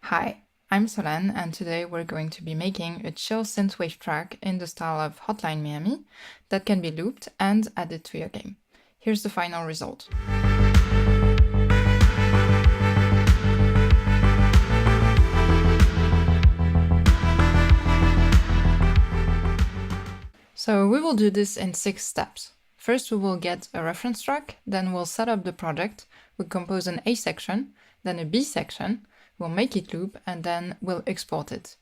Hi, I'm Solène, and today we're going to be making a chill synthwave track in the style of Hotline Miami that can be looped and added to your game. Here's the final result. So we will do this in 6 steps. First we will get a reference track, then we'll set up the project, we'll compose an A section, then a B section, we'll make it loop, and then we'll export it.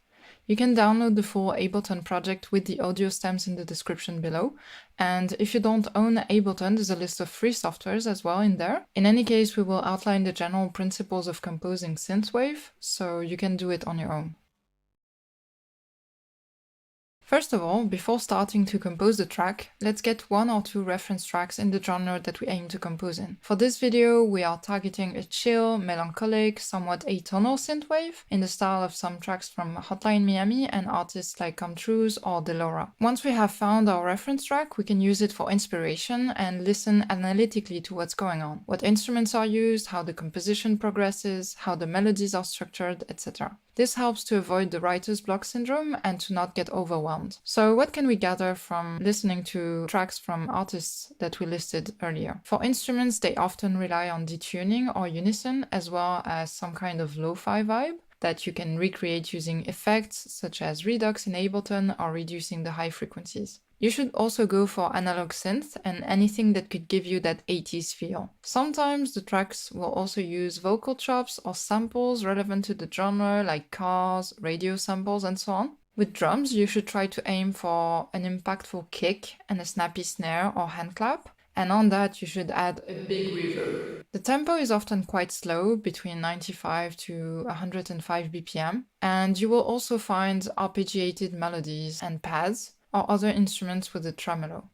You can download the full Ableton project with the audio stems in the description below, and if you don't own Ableton, there's a list of free softwares as well in there. In any case, we will outline the general principles of composing Synthwave, so you can do it on your own. First of all, before starting to compose the track, let's get 1 or 2 reference tracks in the genre that we aim to compose in. For this video, we are targeting a chill, melancholic, somewhat atonal synthwave in the style of some tracks from Hotline Miami and artists like Come Trues or Delora. Once we have found our reference track, we can use it for inspiration and listen analytically to what's going on, what instruments are used, how the composition progresses, how the melodies are structured, etc. This helps to avoid the writer's block syndrome and to not get overwhelmed. So what can we gather from listening to tracks from artists that we listed earlier? For instruments, they often rely on detuning or unison, as well as some kind of lo-fi vibe that you can recreate using effects such as redux in Ableton or reducing the high frequencies. You should also go for analog synth and anything that could give you that 80s feel. Sometimes the tracks will also use vocal chops or samples relevant to the genre, like cars, radio samples, and so on. With drums, you should try to aim for an impactful kick and a snappy snare or hand clap. And on that, you should add a big reverb. The tempo is often quite slow, between 95 to 105 BPM, and you will also find arpeggiated melodies and pads, or other instruments with a tremolo.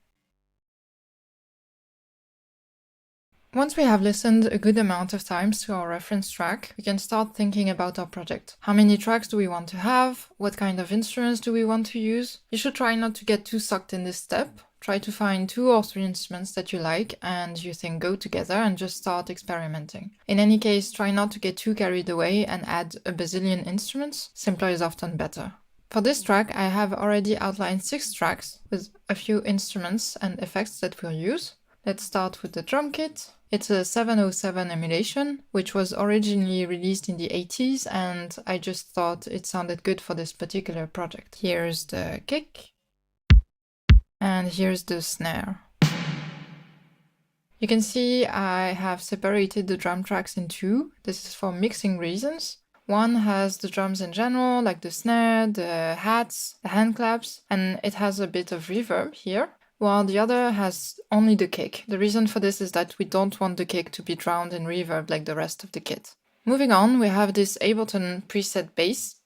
Once we have listened a good amount of times to our reference track, we can start thinking about our project. How many tracks do we want to have? What kind of instruments do we want to use? You should try not to get too sucked in this step. Try to find 2 or 3 instruments that you like and you think go together and just start experimenting. In any case, try not to get too carried away and add a bazillion instruments. Simpler is often better. For this track, I have already outlined 6 tracks with a few instruments and effects that we'll use. Let's start with the drum kit. It's a 707 emulation, which was originally released in the 80s, and I just thought it sounded good for this particular project. Here's the kick, and here's the snare. You can see I have separated the drum tracks in 2. This is for mixing reasons. One has the drums in general, like the snare, the hats, the hand claps, and it has a bit of reverb here, while the other has only the kick. The reason for this is that we don't want the kick to be drowned in reverb like the rest of the kit. Moving on, we have this Ableton preset bass.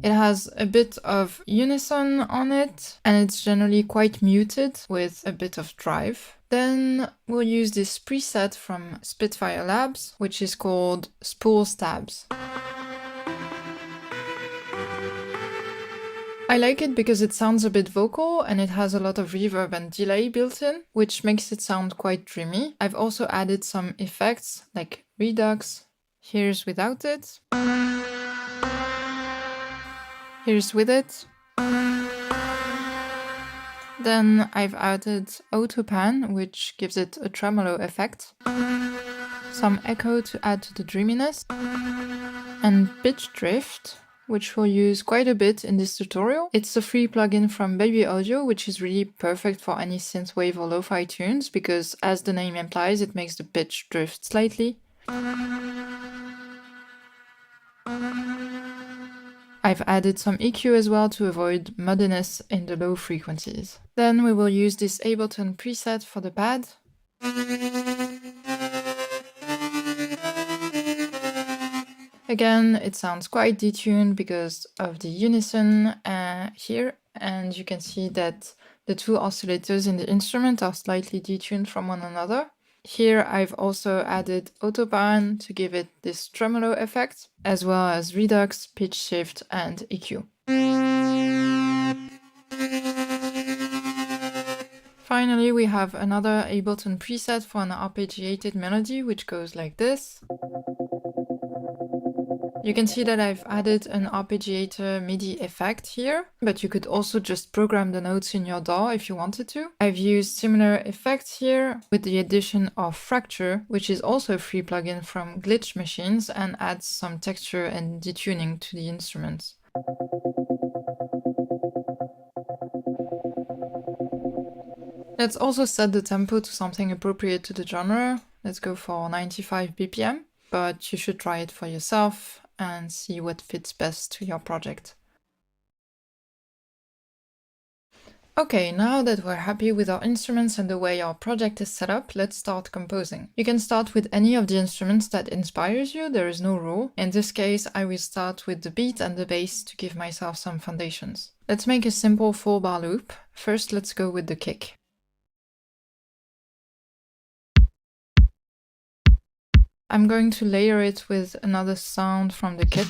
It has a bit of unison on it, and it's generally quite muted with a bit of drive. Then we'll use this preset from Spitfire Labs, which is called Spool Stabs. I like it because it sounds a bit vocal and it has a lot of reverb and delay built in, which makes it sound quite dreamy. I've also added some effects like redux. Here's without it. Here's with it. Then I've added autopan, which gives it a tremolo effect, some echo to add to the dreaminess, and pitch drift, which we'll use quite a bit in this tutorial. It's a free plugin from Baby Audio, which is really perfect for any synthwave or lo-fi tunes, because as the name implies, it makes the pitch drift slightly. I've added some EQ as well to avoid muddiness in the low frequencies. Then we will use this Ableton preset for the pad. Again, it sounds quite detuned because of the unison here, and you can see that the 2 oscillators in the instrument are slightly detuned from one another. Here I've also added autopan to give it this tremolo effect, as well as redux, pitch shift, and EQ. Finally, we have another Ableton preset for an arpeggiated melody, which goes like this. You can see that I've added an arpeggiator MIDI effect here, but you could also just program the notes in your DAW if you wanted to. I've used similar effects here with the addition of Fracture, which is also a free plugin from Glitch Machines and adds some texture and detuning to the instruments. Let's also set the tempo to something appropriate to the genre. Let's go for 95 BPM, but you should try it for yourself and see what fits best to your project. Okay, now that we're happy with our instruments and the way our project is set up, let's start composing. You can start with any of the instruments that inspires you, there is no rule. In this case, I will start with the beat and the bass to give myself some foundations. Let's make a simple 4-bar loop. First, let's go with the kick. I'm going to layer it with another sound from the kit.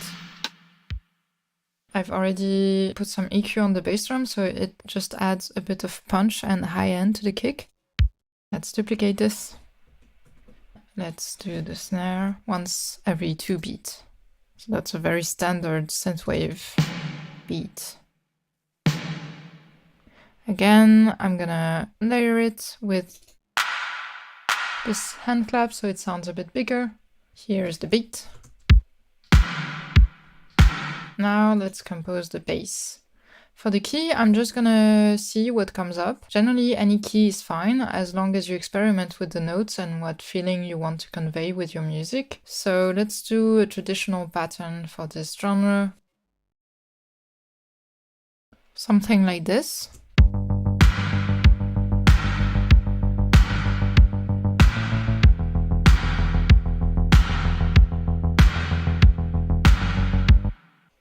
I've already put some EQ on the bass drum, so it just adds a bit of punch and high end to the kick. Let's duplicate this. Let's do the snare once every 2 beats. So that's a very standard synthwave beat. Again, I'm gonna layer it with this hand clap so it sounds a bit bigger. Here's the beat. Now let's compose the bass. For the key, I'm just gonna see what comes up. Generally, any key is fine as long as you experiment with the notes and what feeling you want to convey with your music. So let's do a traditional pattern for this genre. Something like this.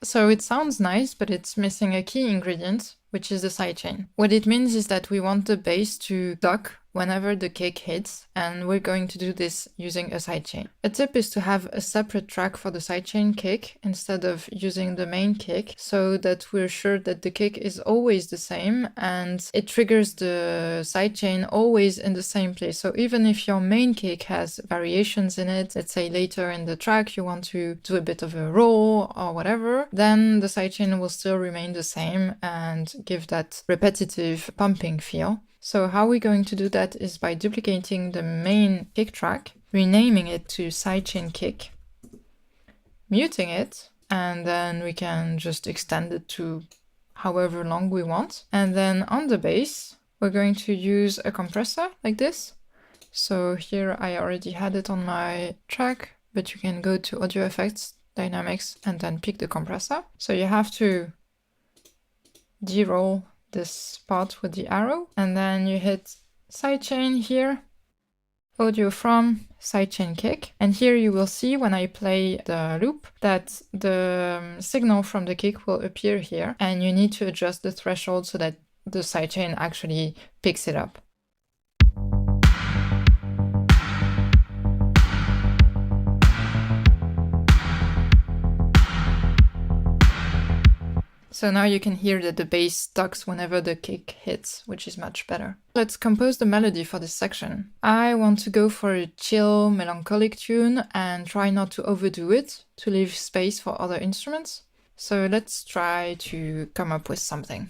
So it sounds nice, but it's missing a key ingredient, which is the sidechain. What it means is that we want the bass to duck whenever the kick hits, and we're going to do this using a sidechain. A tip is to have a separate track for the sidechain kick instead of using the main kick, so that we're sure that the kick is always the same and it triggers the sidechain always in the same place. So even if your main kick has variations in it, let's say later in the track you want to do a bit of a roll or whatever, then the sidechain will still remain the same and give that repetitive pumping feel. So how we're going to do that is by duplicating the main kick track, renaming it to sidechain kick, muting it, and then we can just extend it to however long we want. And then on the bass, we're going to use a compressor like this. So here I already had it on my track, but you can go to Audio Effects, Dynamics, and then pick the compressor. So you have to de-roll this part with the arrow, and then you hit sidechain here, audio from, sidechain kick, and here you will see when I play the loop that the signal from the kick will appear here, and you need to adjust the threshold so that the sidechain actually picks it up. So now you can hear that the bass ducks whenever the kick hits, which is much better. Let's compose the melody for this section. I want to go for a chill, melancholic tune and try not to overdo it, to leave space for other instruments. So let's try to come up with something.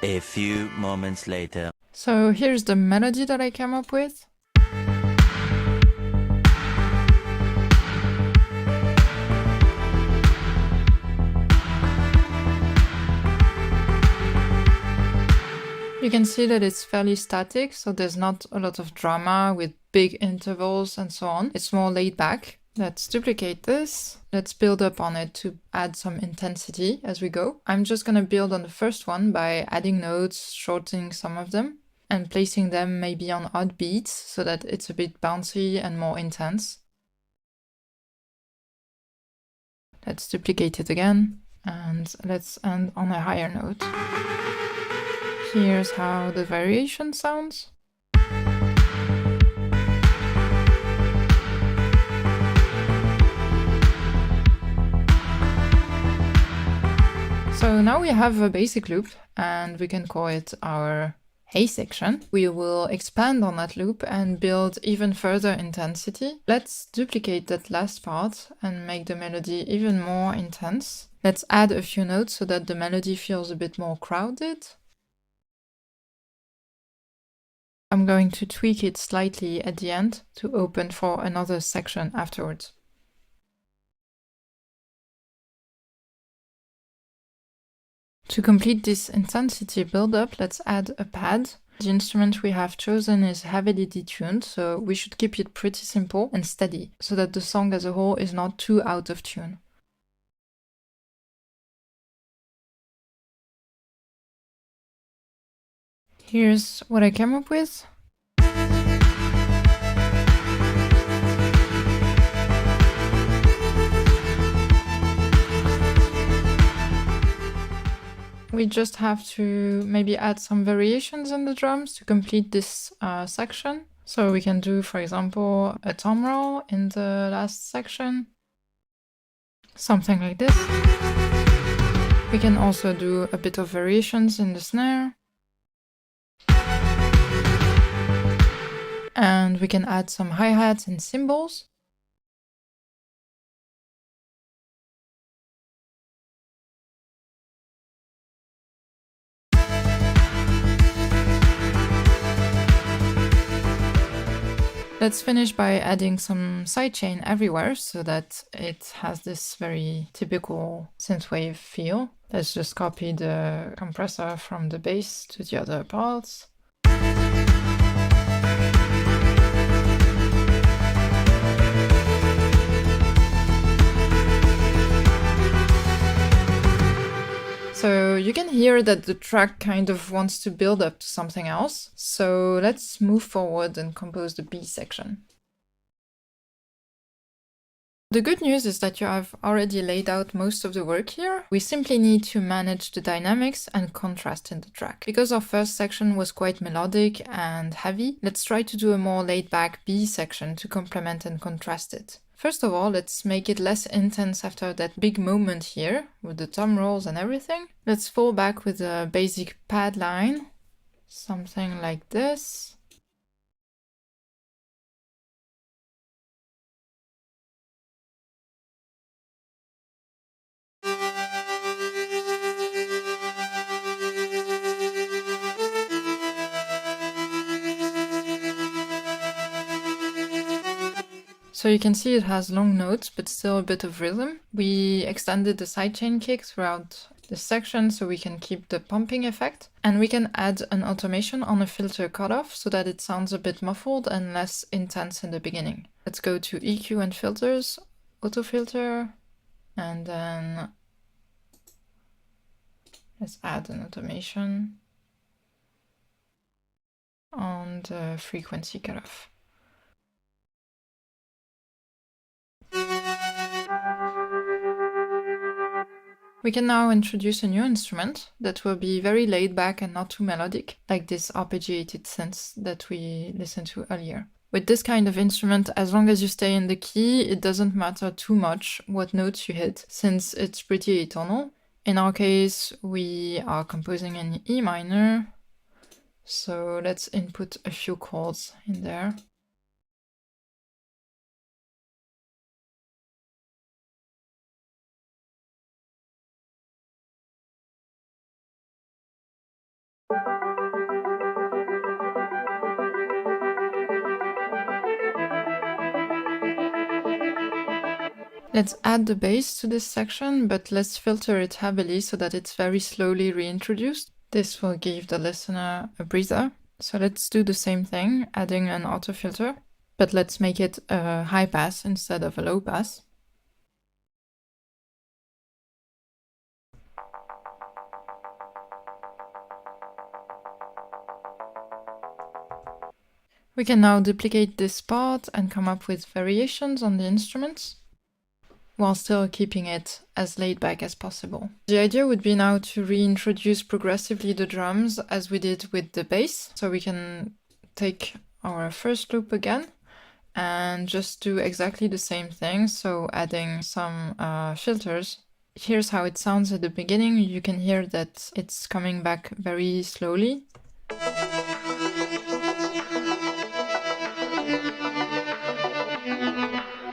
A few moments later. So here's the melody that I came up with. You can see that it's fairly static, so there's not a lot of drama with big intervals and so on. It's more laid back. Let's duplicate this. Let's build up on it to add some intensity as we go. I'm just gonna build on the first one by adding notes, shortening some of them, and placing them maybe on odd beats so that it's a bit bouncy and more intense. Let's duplicate it again, and let's end on a higher note. Here's how the variation sounds. So now we have a basic loop and we can call it our Hey section. We will expand on that loop and build even further intensity. Let's duplicate that last part and make the melody even more intense. Let's add a few notes so that the melody feels a bit more crowded. I'm going to tweak it slightly at the end to open for another section afterwards. To complete this intensity buildup, let's add a pad. The instrument we have chosen is heavily detuned, so we should keep it pretty simple and steady, so that the song as a whole is not too out of tune. Here's what I came up with. We just have to maybe add some variations in the drums to complete this section. So we can do, for example, a tom roll in the last section. Something like this. We can also do a bit of variations in the snare. And we can add some hi-hats and cymbals. Let's finish by adding some sidechain everywhere so that it has this very typical synthwave feel. Let's just copy the compressor from the bass to the other parts. So you can hear that the track kind of wants to build up to something else. So let's move forward and compose the B section. The good news is that you have already laid out most of the work here. We simply need to manage the dynamics and contrast in the track. Because our first section was quite melodic and heavy, let's try to do a more laid-back B section to complement and contrast it. First of all, let's make it less intense after that big moment here, with the tom rolls and everything. Let's fall back with a basic pad line, something like this. So you can see it has long notes, but still a bit of rhythm. We extended the sidechain kick throughout this section so we can keep the pumping effect. And we can add an automation on a filter cutoff so that it sounds a bit muffled and less intense in the beginning. Let's go to EQ and filters, auto filter, and then let's add an automation on the frequency cutoff. We can now introduce a new instrument that will be very laid back and not too melodic, like this arpeggiated synth that we listened to earlier. With this kind of instrument, as long as you stay in the key, it doesn't matter too much what notes you hit, since it's pretty atonal. In our case, we are composing in E minor, so let's input a few chords in there. Let's add the bass to this section, but let's filter it heavily so that it's very slowly reintroduced. This will give the listener a breather. So let's do the same thing, adding an auto filter, but let's make it a high pass instead of a low pass. We can now duplicate this part and come up with variations on the instruments, while still keeping it as laid back as possible. The idea would be now to reintroduce progressively the drums as we did with the bass. So we can take our first loop again and just do exactly the same thing. So adding some filters Here's how it sounds at the beginning. You can hear that it's coming back very slowly.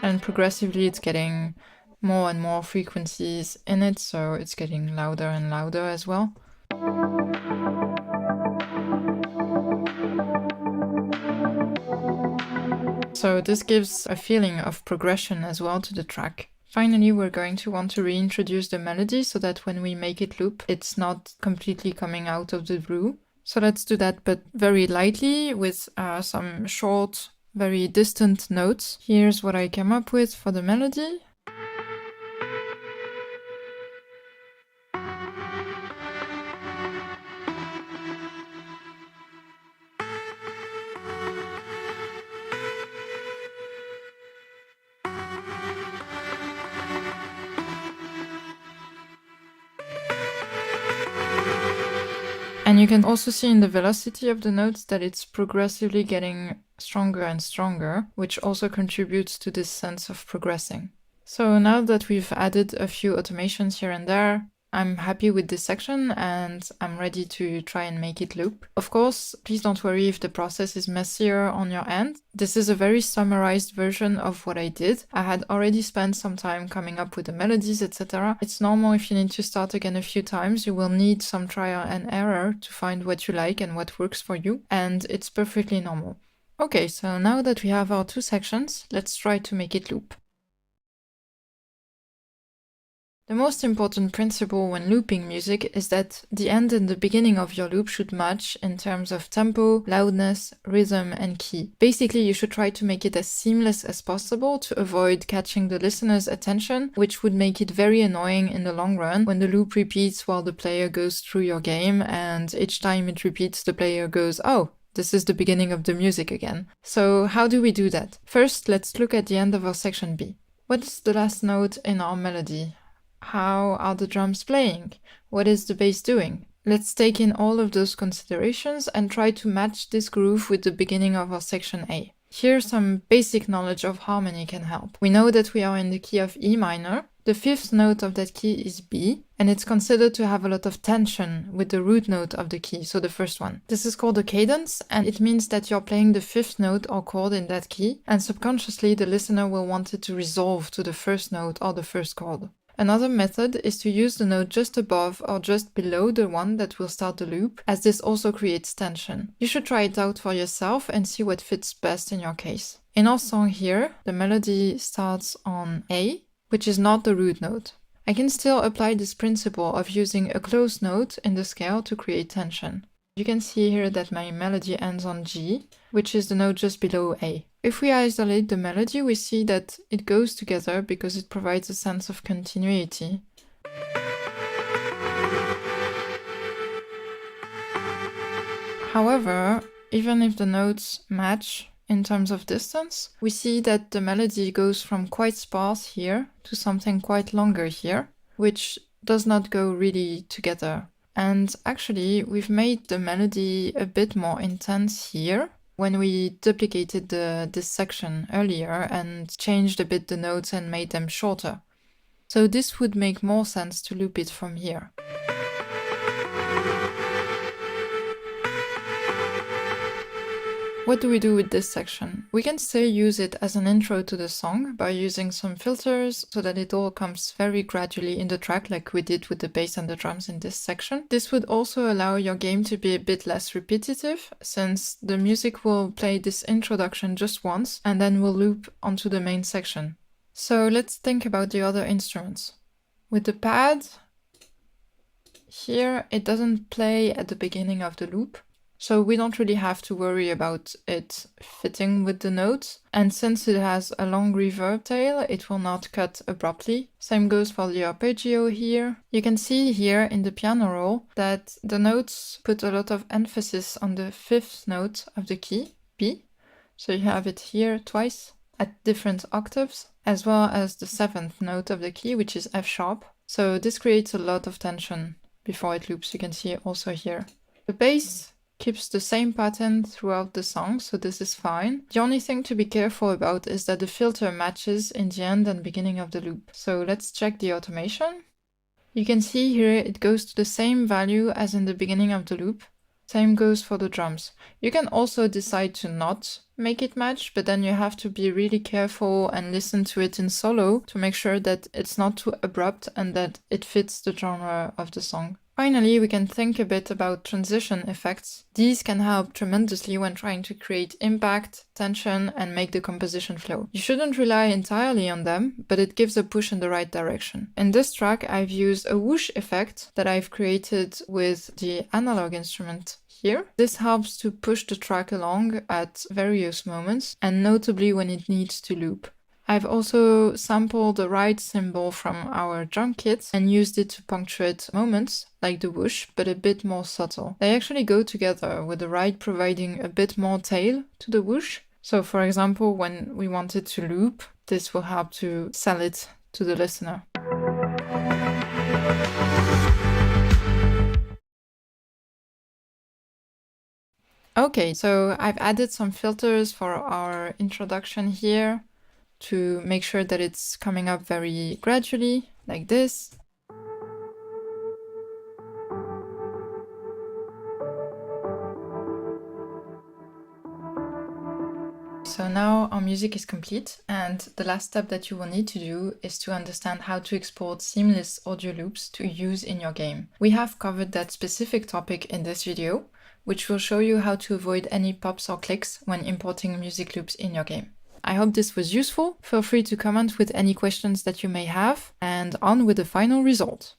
And progressively it's getting more and more frequencies in it, so it's getting louder and louder as well. So this gives a feeling of progression as well to the track. Finally, we're going to want to reintroduce the melody so that when we make it loop, it's not completely coming out of the blue. So let's do that, but very lightly with some short, very distant notes. Here's what I came up with for the melody. And you can also see in the velocity of the notes that it's progressively getting stronger and stronger, which also contributes to this sense of progressing. So now that we've added a few automations here and there, I'm happy with this section and I'm ready to try and make it loop. Of course, please don't worry if the process is messier on your end. This is a very summarized version of what I did. I had already spent some time coming up with the melodies, etc. It's normal if you need to start again a few times. You will need some trial and error to find what you like and what works for you, and it's perfectly normal. Okay, so now that we have our two sections, let's try to make it loop. The most important principle when looping music is that the end and the beginning of your loop should match in terms of tempo, loudness, rhythm, and key. Basically, you should try to make it as seamless as possible to avoid catching the listener's attention, which would make it very annoying in the long run when the loop repeats while the player goes through your game, and each time it repeats, the player goes, "Oh, this is the beginning of the music again." So how do we do that? First, let's look at the end of our section B. What is the last note in our melody? How are the drums playing? What is the bass doing? Let's take in all of those considerations and try to match this groove with the beginning of our section A. Here some basic knowledge of harmony can help. We know that we are in the key of E minor. The fifth note of that key is B, and it's considered to have a lot of tension with the root note of the key, so the first one. This is called a cadence, and it means that you're playing the fifth note or chord in that key, and subconsciously the listener will want it to resolve to the first note or the first chord. Another method is to use the note just above or just below the one that will start the loop, as this also creates tension. You should try it out for yourself and see what fits best in your case. In our song here, the melody starts on A, which is not the root note. I can still apply this principle of using a closed note in the scale to create tension. You can see here that my melody ends on G, which is the note just below A. If we isolate the melody, we see that it goes together because it provides a sense of continuity. However, even if the notes match in terms of distance, we see that the melody goes from quite sparse here to something quite longer here, which does not go really together. And actually, we've made the melody a bit more intense here when we duplicated this section earlier and changed a bit the notes and made them shorter. So this would make more sense to loop it from here. What do we do with this section? We can still use it as an intro to the song by using some filters so that it all comes very gradually in the track like we did with the bass and the drums in this section. This would also allow your game to be a bit less repetitive, since the music will play this introduction just once and then will loop onto the main section. So let's think about the other instruments. With the pad, here it doesn't play at the beginning of the loop. So we don't really have to worry about it fitting with the notes. And since it has a long reverb tail, it will not cut abruptly. Same goes for the arpeggio here. You can see here in the piano roll that the notes put a lot of emphasis on the fifth note of the key, B. So you have it here twice at different octaves, as well as the seventh note of the key, which is F sharp. So this creates a lot of tension before it loops. You can see it also here. The bass keeps the same pattern throughout the song, so this is fine. The only thing to be careful about is that the filter matches in the end and beginning of the loop. So let's check the automation. You can see here it goes to the same value as in the beginning of the loop. Same goes for the drums. You can also decide to not make it match, but then you have to be really careful and listen to it in solo to make sure that it's not too abrupt and that it fits the genre of the song. Finally, we can think a bit about transition effects. These can help tremendously when trying to create impact, tension, and make the composition flow. You shouldn't rely entirely on them, but it gives a push in the right direction. In this track, I've used a whoosh effect that I've created with the analog instrument here. This helps to push the track along at various moments, and notably when it needs to loop. I've also sampled the ride cymbal from our drum kit and used it to punctuate moments, like the whoosh, but a bit more subtle. They actually go together, with the ride providing a bit more tail to the whoosh. So for example, when we want it to loop, this will help to sell it to the listener. Okay, so I've added some filters for our introduction here to make sure that it's coming up very gradually, like this. So now our music is complete, and the last step that you will need to do is to understand how to export seamless audio loops to use in your game. We have covered that specific topic in this video, which will show you how to avoid any pops or clicks when importing music loops in your game. I hope this was useful. Feel free to comment with any questions that you may have, and on with the final result.